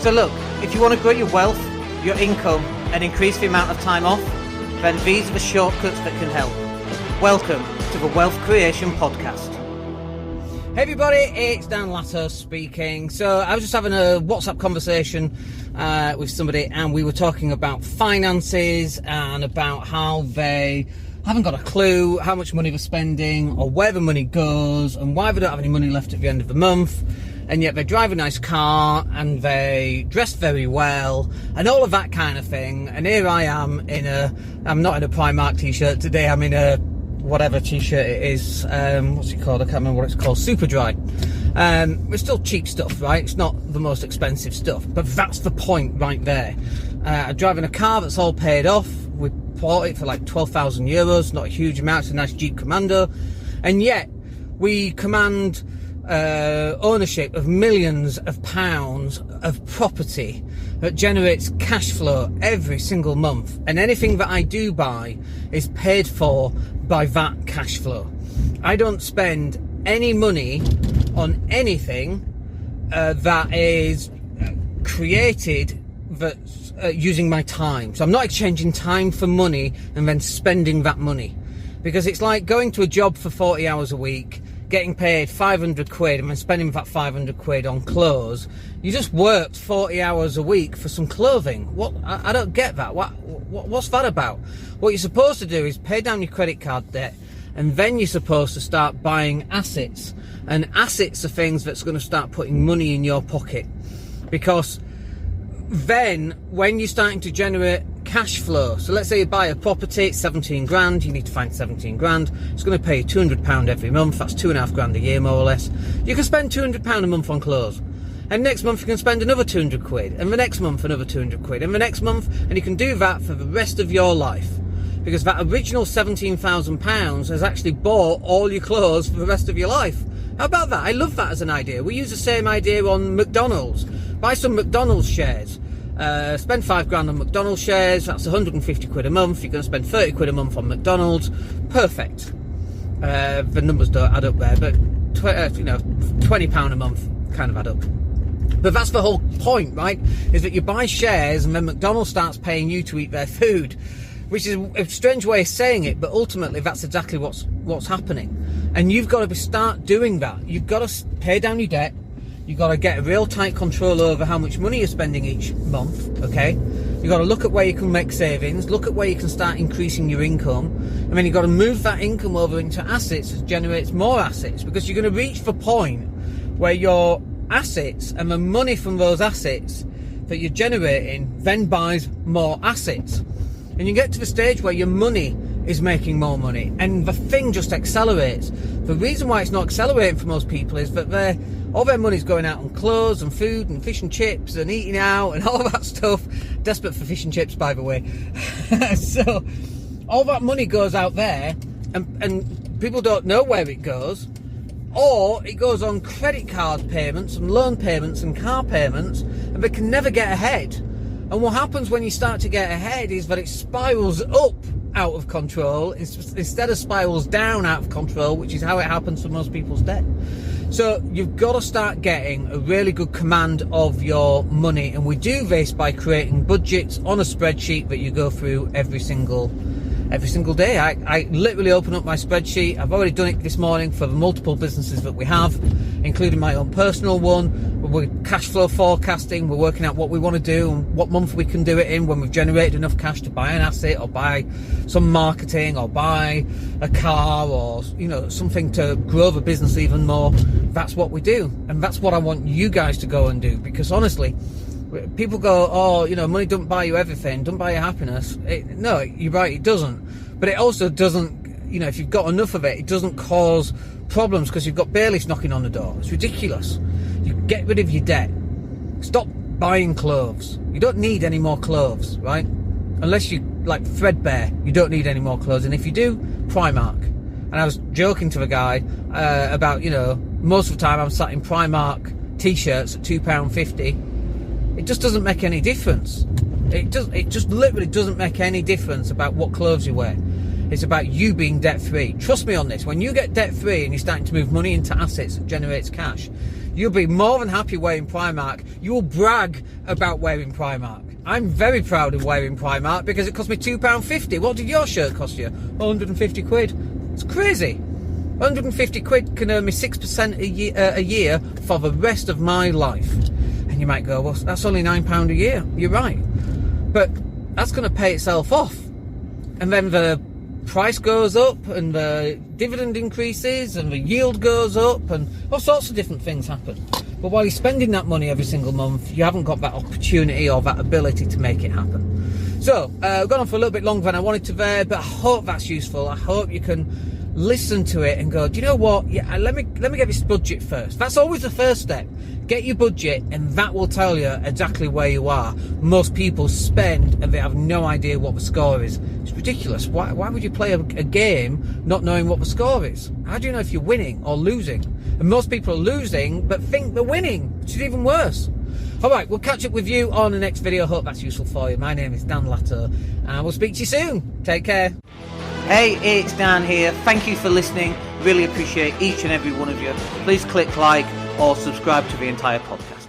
So look, if you want to grow your wealth, your income, and increase the amount of time off, then these are the shortcuts that can help. Welcome to the Wealth Creation Podcast. Hey everybody, it's Daniel Latto speaking. So I was just having a WhatsApp conversation with somebody, and we were talking about finances and about how they haven't got a clue how much money they're spending or where the money goes and why they don't have any money left at the end of the month, and yet they drive a nice car and they dress very well and all of that kind of thing. And here I am I'm not in a Primark t-shirt today, I'm in a whatever t-shirt it is, what's it called? I can't remember what it's called. Superdry. It's still cheap stuff, right? It's not the most expensive stuff, but that's the point right there. I'm driving a car that's all paid off. We bought it for like 12,000 euros, not a huge amount. It's a nice Jeep Commando, and yet we command ownership of millions of pounds of property that generates cash flow every single month, and anything that I do buy is paid for by that cash flow. I don't spend any money on anything that is created that's using my time. So I'm not exchanging time for money and then spending that money, because it's like going to a job for 40 hours a week, getting paid 500 quid and then spending that 500 quid on clothes. You just worked 40 hours a week for some clothing. What? I don't get that. What's that about? What you're supposed to do is pay down your credit card debt, and then you're supposed to start buying assets. And assets are things that's going to start putting money in your pocket, because then when you're starting to generate cash flow, so let's say you buy a property, it's 17 grand, you need to find 17 grand, it's going to pay you £200 every month, that's 2.5 grand a year more or less. You can spend £200 a month on clothes, and next month you can spend another 200 quid, and the next month another 200 quid, and the next month, and you can do that for the rest of your life, because that original £17,000 has actually bought all your clothes for the rest of your life. How about that? I love that as an idea. We use the same idea on McDonald's. Buy some McDonald's shares. Spend 5 grand on McDonald's shares, that's 150 quid a month. You're going to spend 30 quid a month on McDonald's. Perfect. The numbers don't add up there, but £20 a month kind of add up. But that's the whole point, right? Is that you buy shares and then McDonald's starts paying you to eat their food, which is a strange way of saying it, but ultimately that's exactly what's happening. And you've got to start doing that. You've got to pay down your debt. You've got to get a real tight control over how much money you're spending each month, okay? You've got to look at where you can make savings, look at where you can start increasing your income, and then you've got to move that income over into assets that generates more assets, because you're going to reach the point where your assets and the money from those assets that you're generating then buys more assets. And you get to the stage where your money is making more money, and the thing just accelerates. The reason why it's not accelerating for most people is that all their money's going out on clothes and food and fish and chips and eating out and all that stuff. Desperate for fish and chips, by the way. So all that money goes out there, and people don't know where it goes, or it goes on credit card payments and loan payments and car payments, and they can never get ahead. And what happens when you start to get ahead is that it spirals up out of control instead of spirals down out of control, which is how it happens for most people's debt. So you've got to start getting a really good command of your money, and we do this by creating budgets on a spreadsheet that you go through every single day. I literally open up my spreadsheet. I've already done it this morning for the multiple businesses that we have, including my own personal one. We're cash flow forecasting. We're working out what we want to do and what month we can do it in, when we've generated enough cash to buy an asset or buy some marketing or buy a car or something to grow the business even more. That's what we do, and that's what I want you guys to go and do, because honestly, people go, money doesn't buy you everything, doesn't buy you happiness. No, you're right, it doesn't. But it also doesn't, if you've got enough of it, it doesn't cause problems because you've got bailiffs knocking on the door. It's ridiculous. You get rid of your debt. Stop buying clothes. You don't need any more clothes, right? Unless you like threadbare, you don't need any more clothes. And if you do, Primark. And I was joking to the guy about, most of the time I'm sat in Primark t-shirts at £2.50. It just doesn't make any difference. It just literally doesn't make any difference about what clothes you wear. It's about you being debt-free. Trust me on this. When you get debt-free and you're starting to move money into assets that generates cash, you'll be more than happy wearing Primark. You will brag about wearing Primark. I'm very proud of wearing Primark because it cost me £2.50. What did your shirt cost you? 150 quid. It's crazy. 150 quid can earn me 6% a year for the rest of my life. And you might go, well, that's only £9 a year. You're right. But that's going to pay itself off. And then the price goes up and the dividend increases and the yield goes up and all sorts of different things happen. But while you're spending that money every single month, you haven't got that opportunity or that ability to make it happen. So, I've gone on for a little bit longer than I wanted to there, but I hope that's useful. I hope you can listen to it and go, do you know what? Yeah, let me get this budget first. That's always the first step. Get your budget, and that will tell you exactly where you are. Most people spend and they have no idea what the score is. It's ridiculous. Why would you play a game not knowing what the score is? How do you know if you're winning or losing? And most people are losing but think they're winning, which is even worse. Alright, we'll catch up with you on the next video. Hope that's useful for you. My name is Dan Latto, and we'll speak to you soon. Take care. Hey, it's Dan here. Thank you for listening. Really appreciate each and every one of you. Please click like or subscribe to the entire podcast.